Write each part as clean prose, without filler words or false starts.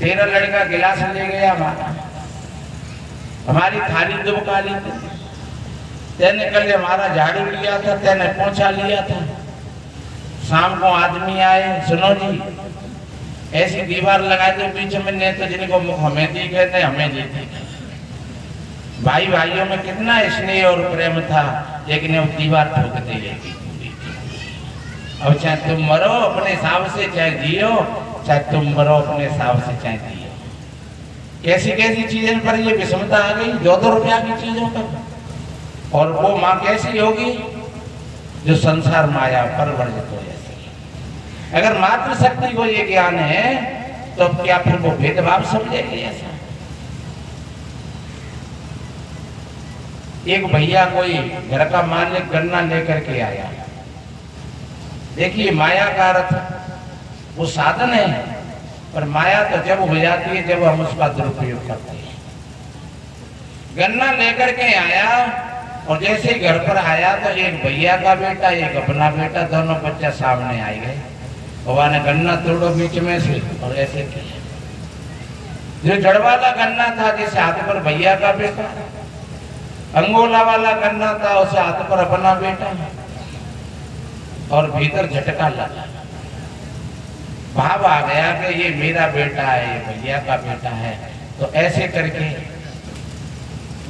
तेरा लड़का गिलास ले गया हमारी थाली दुबका ली थी, तेने कल हमारा झाड़ू लिया था, तेने पोंछा लिया था। शाम को आदमी आए, सुनो जी ऐसी दीवार लगा दो बीच में, नहीं तो जिनको मुख हमें दिखे थे हमें जी दिखे। भाई भाइयों में कितना स्नेह और प्रेम था, लेकिन वो दीवार ठोक दी। अब चाहे तुम मरो अपने हिसाब से, चाहे जियो, चाहे तुम मरो अपने हिसाब से, चाहे जियो। कैसी कैसी चीजों पर ये विषमता आ गई, 2-2 रुपया की चीजों पर। और वो माँ कैसी होगी जो संसार माया पर वर्जित हो जाती है। अगर मातृशक्ति को ये ज्ञान है तो क्या फिर वो भेदभाव समझेगी? ऐसा एक भैया कोई घर का मालिक गन्ना लेकर के आया। देखिए माया का अर्थ वो साधन है, पर माया तो जब हो जाती है जब हम उसका दुरुपयोग करते हैं। गन्ना लेकर के आया और जैसे ही घर पर आया तो एक भैया का बेटा एक अपना बेटा, दोनों बच्चा सामने आ गए। बाबा ने गन्ना तोड़ो बीच में से और ऐसे किया। जो जड़ वाला गन्ना था जैसे हाथ पर भैया का बेटा, अंगोला वाला गन्ना था उसे हाथ पर अपना बेटा, और भीतर झटका लगा। भाव आ गया कि ये मेरा बेटा है, ये भैया का बेटा है। तो ऐसे करके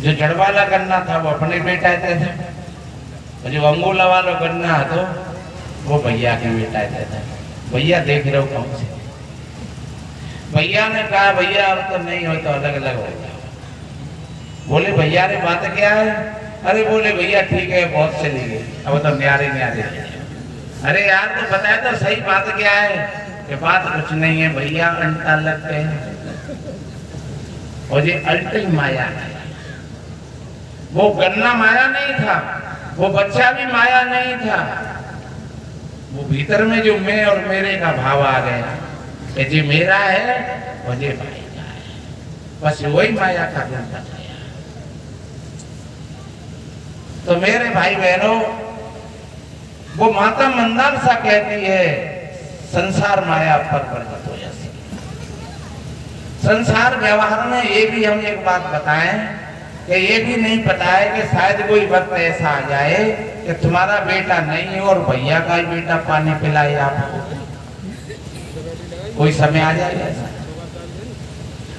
जो जड़ वाला गन्ना था वो अपने बेटा थे, और जो अंगोला वाला गन्ना तो वो भैया के बेटा थे। भैया देख रहे हो कौन से? भैया ने कहा भैया अब तो नहीं हो तो अलग अलग हो जाओ। बोले भैया रे बात क्या है? अरे बोले भैया ठीक है बहुत चली गई, अब तो न्यारे न्यारे। अरे यार तो बताए तो सही बात क्या है? कि बात कुछ नहीं है भैया, अंटा लगते हैं और ये अल्टी माया है। वो गन्ना माया नहीं था, वो बच्चा भी माया नहीं था, वो भीतर में जो मैं और मेरे का भाव आ गया कि जो मेरा है वो ये भाई का है, बस वही माया का रूप बताया। तो मेरे भाई बहनों, वो माता मंदालसा कहती है संसार माया पर वर्जित हो जाती। संसार व्यवहार में ये भी हम एक बात बताएं कि ये भी नहीं पता है कि शायद कोई वक्त ऐसा आ जाए कि तुम्हारा बेटा नहीं और भैया का ही बेटा पानी पिलाए आपको। कोई समय आ जाए ऐसा।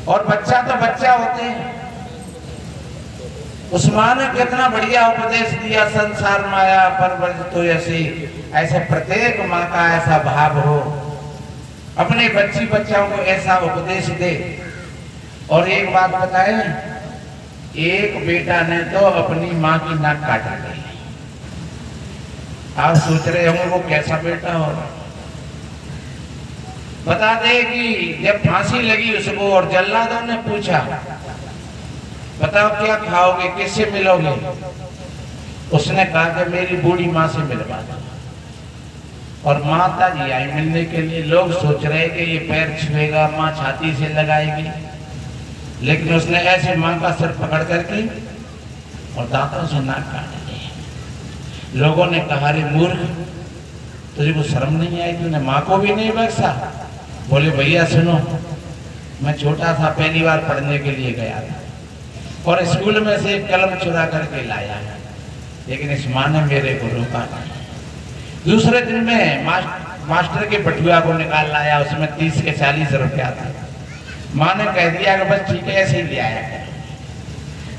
और बच्चा तो बच्चा होते हैं। उस माँ ने कितना बढ़िया उपदेश दिया, संसार माया पर वर्जित हो ऐसी। ऐसे प्रत्येक माँ का ऐसा भाव हो, अपने बच्ची बच्चों को ऐसा उपदेश दे। और एक बात बताएं, एक बेटा ने तो अपनी माँ की नाक काट ली। आप सोच रहे होंगे वो कैसा बेटा होगा। बता दे कि जब फांसी लगी उसको और जल्लादों ने पूछा बताओ क्या खाओगे, किससे मिलोगे? उसने कहा कि मेरी बूढ़ी माँ से मिलवा दो। और माता जी आई मिलने के लिए। लोग सोच रहे कि ये पैर छुएगा, माँ छाती से लगाएगी, लेकिन उसने ऐसे माँ का सिर पकड़ करके और दांतों से नाक काट दी। लोगों ने कहा रे मूर्ख, तुझे को शर्म नहीं आई, तूने माँ को भी नहीं बख्शा। बोले भैया सुनो, मैं छोटा था पहली बार पढ़ने के लिए गया था और स्कूल में से एक कलम चुरा करके लाया, लेकिन इस माँ ने मेरे को रोका नहीं। दूसरे दिन में मास्टर के बटुआ को निकाल लाया, उसमें 30 के 40 रुपया था। माँ ने कह दिया कि बस ठीक है ऐसे ही ले आया।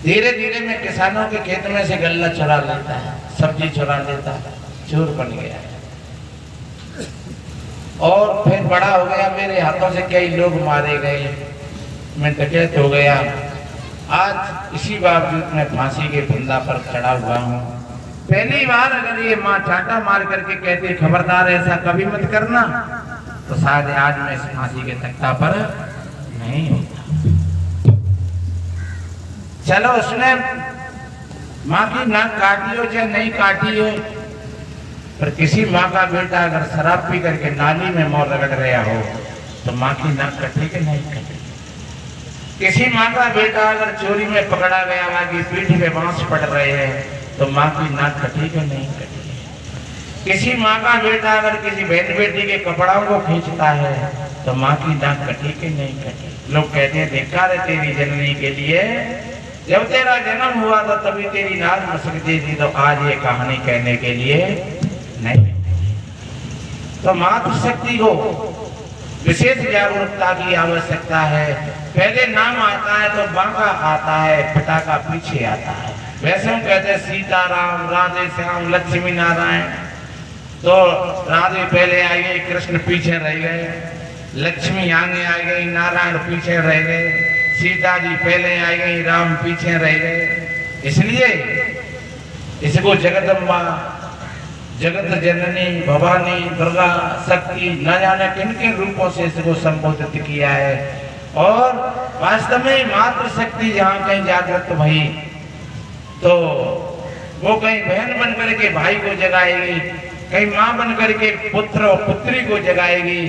धीरे धीरे मैं किसानों के खेत में से गल्ला चुरा लेता, सब्जी चुरा लेता, चोर बन गया। और फिर बड़ा हो गया, मेरे हाथों से कई लोग मारे गए, मैं डकैत हो गया। आज इसी बावजूद मैं फांसी के फंदा पर खड़ा हुआ हूँ। पहली बार अगर ये माँ चाटा मार करके कहती खबरदार ऐसा कभी मत करना, तो शायद आज मैं इस फांसी के तख्ता पर नहीं होता। चलो उसने माँ की नाक काटी हो चाहे नहीं काटी हो, पर किसी माँ का बेटा अगर शराब पी करके नाली में मोर रगड़ रहा हो तो माँ की नाक कटी कि नहीं कटी? किसी माँ का बेटा अगर चोरी में पकड़ा गया, माँ की पीठ पे बांस पड़ रहे हैं तो माँ की नाक कटी कि नहीं कटी? किसी माँ का बेटा अगर किसी बहन बेटी के कपड़ों को खींचता है तो माँ की नाक कटी कि नहीं कटी? लोग कहते हैं धिक्कार है तेरी जननी के लिए, जब तेरा जन्म हुआ था तभी तेरी नाज न सकती थी, तो आज ये कहानी कहने के लिए नहीं। तो मातृशक्ति को विशेष जागरूकता की आवश्यकता है। पहले नाम आता है तो बांका आता है, पिता का पीछे आता है। वैसे हम कहते हैं सीताराम, राधे श्याम, लक्ष्मी नारायण, तो राधे पहले आई गई, कृष्ण पीछे रह गए, लक्ष्मी आगे आ गई, नारायण पीछे रह गए, सीता जी पहले आ गई, राम पीछे रह गए। इसलिए इसको जगदम्बा, जगत जननी, भवानी, दुर्गा, शक्ति, न जाने किन किन रूपों से इसको संबोधित किया है। और वास्तव में मातृशक्ति जहाँ कहीं जागृत भई तो वो कहीं बहन बन करके भाई को जगाएगी, कहीं माँ बन करके पुत्र और पुत्री को जगाएगी,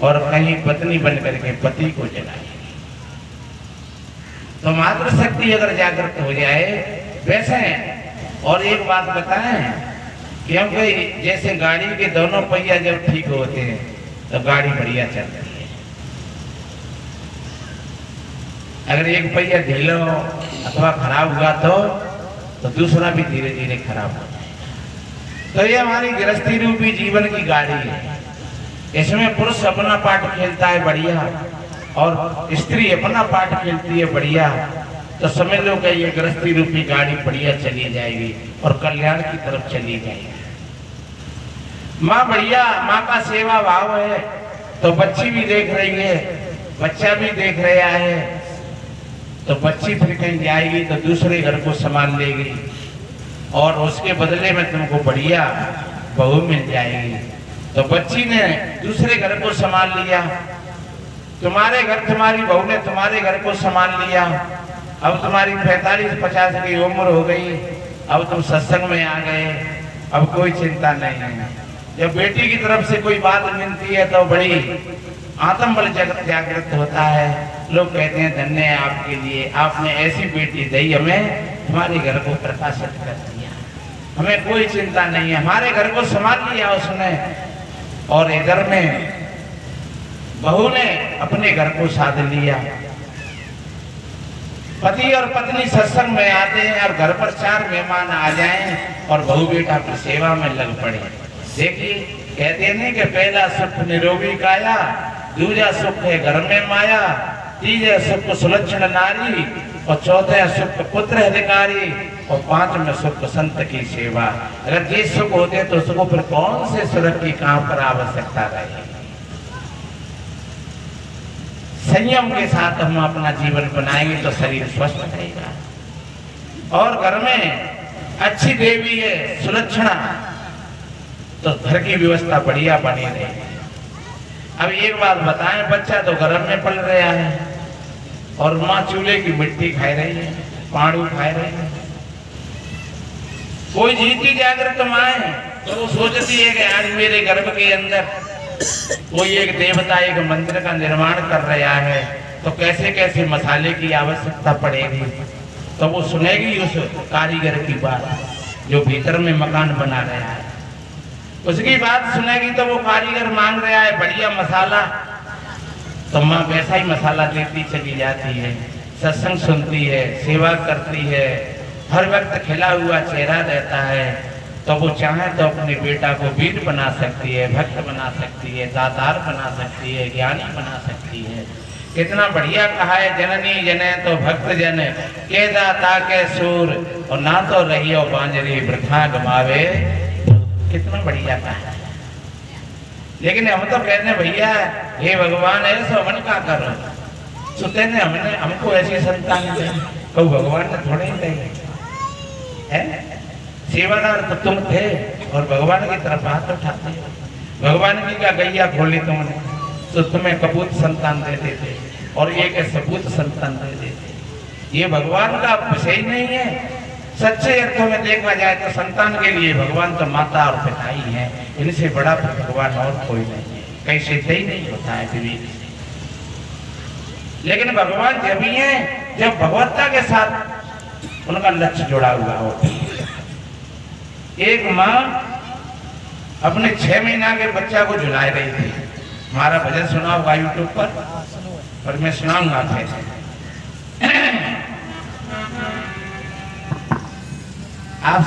और कहीं पत्नी बन करके पति को जगाएगी। तो मातृशक्ति अगर जागृत हो जाए वैसे। और एक बात बताएं, क्योंकि जैसे गाड़ी के दोनों पहिया जब ठीक होते हैं तो गाड़ी बढ़िया चलती है। अगर एक पहिया ढीला हो अथवा खराब हुआ तो दूसरा भी धीरे धीरे खराब होता है। तो ये हमारी गृहस्थी रूपी जीवन की गाड़ी है। इसमें पुरुष अपना पार्ट खेलता है बढ़िया, और स्त्री अपना पार्ट खेलती है बढ़िया। तो समझ लो कि ये गृहस्थी रूपी गाड़ी बढ़िया चली जाएगी और कल्याण की तरफ चली जाएगी। माँ बढ़िया, माँ का सेवा भाव है तो बच्ची भी देख रही है, बच्चा भी देख रहा है, तो बच्ची फिर कहीं जाएगी तो दूसरे घर को संभाल लेगी, और उसके बदले में तुमको बढ़िया बहू मिल जाएगी। तो बच्ची ने दूसरे घर को संभाल लिया, तुम्हारे घर तुम्हारी बहू ने तुम्हारे घर को संभाल लिया। अब तुम्हारी 45-50 की उम्र हो गई, अब तुम सत्संग में आ गए, अब कोई चिंता नहीं है। जब बेटी की तरफ से कोई बात मिलती है तो बड़ी आत्मबल जगत जागृत होता है। लोग कहते हैं धन्य है आपके लिए, आपने ऐसी बेटी दी हमें, हमारे घर को प्रकाशित कर दिया, हमें कोई चिंता नहीं है, हमारे घर को संभाल लिया उसने। और इधर में बहू ने अपने घर को साध लिया। पति और पत्नी सत्संग में आते हैं और घर पर 4 मेहमान आ जाएं और बहू बेटा की सेवा में लग पड़े। देखिए कहते नहीं कि पहला सुख निरोगी काया, दूसरा सुख है घर में माया, तीसरा सुख सुलक्षण नारी, और चौथा सुख पुत्र अधिकारी, और 5वां सुख संत की सेवा। अगर ये सुख होते तो उसको फिर कौन से सुख की कहां पर आवश्यकता रहेगी। संयम के साथ हम अपना जीवन बनाएंगे तो शरीर स्वस्थ रहेगा। और घर में अच्छी देवी है सुलक्षणा, तो घर की व्यवस्था बढ़िया बनी रहेगी। अब एक बात बताएं, बच्चा तो गर्म में पल रहा है और माँ चूल्हे की मिट्टी खा रही है, पाड़ू खा रही है। कोई जीती जागृत माँ है तो वो सोचती है कि आज मेरे गर्भ के अंदर कोई एक देवता एक मंदिर का निर्माण कर रहा है, तो कैसे कैसे मसाले की आवश्यकता पड़ेगी। तो वो सुनेगी उस कारीगर की बात जो भीतर में मकान बना रहा है, उसकी बात सुनेगी। तो वो कारीगर मांग रहा है बढ़िया मसाला, तो माँ वैसा ही मसाला देती चली जाती है, सत्संग सुनती है, सेवा करती है, हर वक्त खिला हुआ चेहरा रहता है। तो वो चाहे तो अपने बेटा को वीर बना सकती है, भक्त बना सकती है, दातार बना सकती है, ज्ञानी बना सकती है। कितना बढ़िया कहा है, जननी जने तो भक्त जन के दाता के सूर, और ना तो रहियो बांजरी वृथा गमावे। कितना बढ़िया कहा है। लेकिन हम तो कहते हैं भैया हे भगवान ऐसा मन का करो, सुते ने हमको ऐसी संतान दी, कहूँ भगवान ने थोड़े ही दी है। सेवादार तो तुम थे और भगवान की तरफ हाथ उठाते हो। भगवान की का गैया खोली तुमने, तो तुम्हें कपूत संतान देते थे और एक सपूत संतान दे देते। ये भगवान का विषय नहीं है। सच्चे अर्थों में देखा जाए तो संतान के लिए भगवान तो माता और पिता ही है, इनसे बड़ा भगवान और कोई नहीं है, कहीं सिद्ध ही नहीं होता है विवेक से। लेकिन भगवान जब ही है जब भगवत्ता के साथ उनका लक्ष्य जुड़ा हुआ हो। एक माँ अपने 6 महीना के बच्चा को झुला रही थी। हमारा भजन सुना होगा यूट्यूब पर, पर मैं सुनाऊंगा कैसे। आप